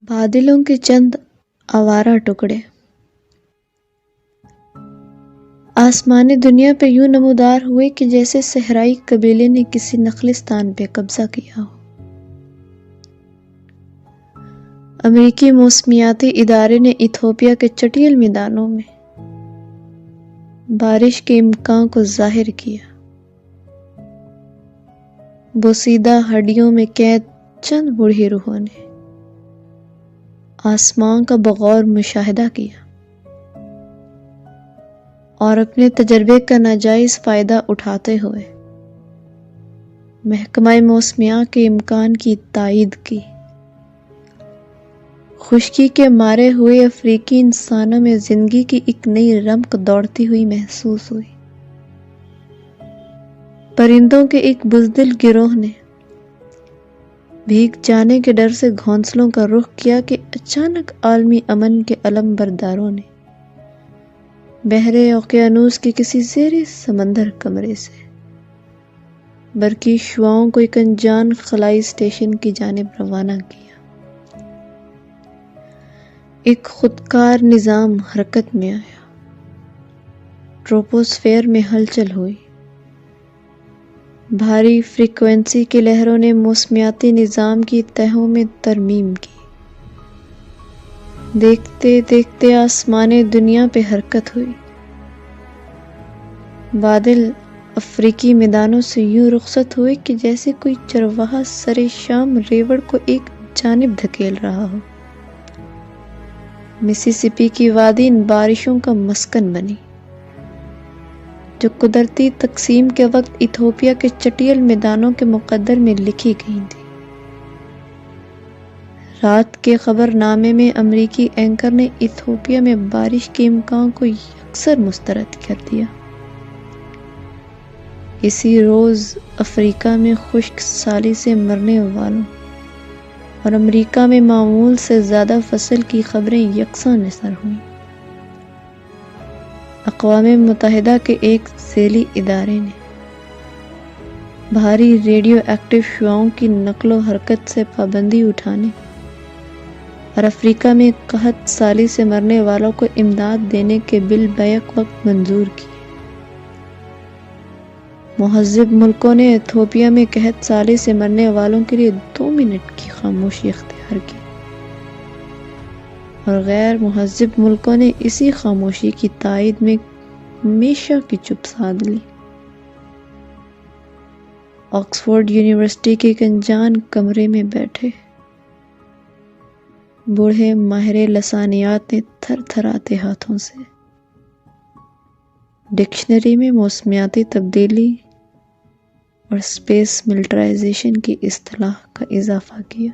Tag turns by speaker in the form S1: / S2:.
S1: بادلوں کے چند آوارہ ٹکڑے آسمانی دنیا پہ یوں نمودار ہوئے کہ جیسے صحرائی قبیلے نے کسی نخلستان پہ قبضہ کیا ہو۔ امریکی موسمیاتی ادارے نے ایتھوپیا کے چٹیل میدانوں میں بارش کے امکان کو ظاہر کیا۔ بوسیدہ ہڈیوں میں قید چند بوڑھی روحوں نے آسمان کا بغور مشاہدہ کیا اور اپنے تجربے کا ناجائز فائدہ اٹھاتے ہوئے محکمہ موسمیات کے امکان کی تائید کی۔ خشکی کے مارے ہوئے افریقی انسانوں میں زندگی کی ایک نئی رمق دوڑتی ہوئی محسوس ہوئی۔ پرندوں کے ایک بزدل گروہ نے بھیگ جانے کے ڈر سے گھونسلوں کا رخ کیا کہ اچانک عالمی امن کے علم برداروں نے بحر اوقیانوس کے کسی زیر سمندر کمرے سے برقی شعاعوں کو ایک انجان خلائی اسٹیشن کی جانب روانہ کیا۔ ایک خودکار نظام حرکت میں آیا، ٹروپوسفیر میں ہلچل ہوئی، بھاری فریکوینسی کی لہروں نے موسمیاتی نظام کی تہوں میں ترمیم کی۔ دیکھتے دیکھتے آسمان دنیا پہ حرکت ہوئی۔ بادل افریقی میدانوں سے یوں رخصت ہوئے کہ جیسے کوئی چرواہا سرِ شام ریوڑ کو ایک جانب دھکیل رہا ہو۔ مسیسپی کی وادی ان بارشوں کا مسکن بنی جو قدرتی تقسیم کے وقت ایتھوپیا کے چٹیل میدانوں کے مقدر میں لکھی گئی تھی۔ رات کے خبر نامے میں امریکی اینکر نے ایتھوپیا میں بارش کے امکان کو یکسر مسترد کر دیا۔ اسی روز افریقہ میں خشک سالی سے مرنے والوں اور امریکہ میں معمول سے زیادہ فصل کی خبریں یکساں نشر ہوئیں۔ اقوام متحدہ کے ایک ذیلی ادارے نے بھاری ریڈیو ایکٹیو شعاعوں کی نقل و حرکت سے پابندی اٹھانے اور افریقہ میں قحط سالی سے مرنے والوں کو امداد دینے کے بل بیک وقت منظور کیے۔ مہذب ملکوں نے ایتھوپیا میں قحط سالی سے مرنے والوں کے لیے 2 منٹ کی خاموشی اختیار کی اور غیر مہذب ملکوں نے اسی خاموشی کی تائید میں ہمیشہ کی چپ سادھ لی۔ آکسفورڈ یونیورسٹی کے ایک انجان کمرے میں بیٹھے بوڑھے ماہر لسانیات نے تھر تھراتے ہاتھوں سے ڈکشنری میں موسمیاتی تبدیلی اور اسپیس ملٹرائزیشن کی اصطلاح کا اضافہ کیا۔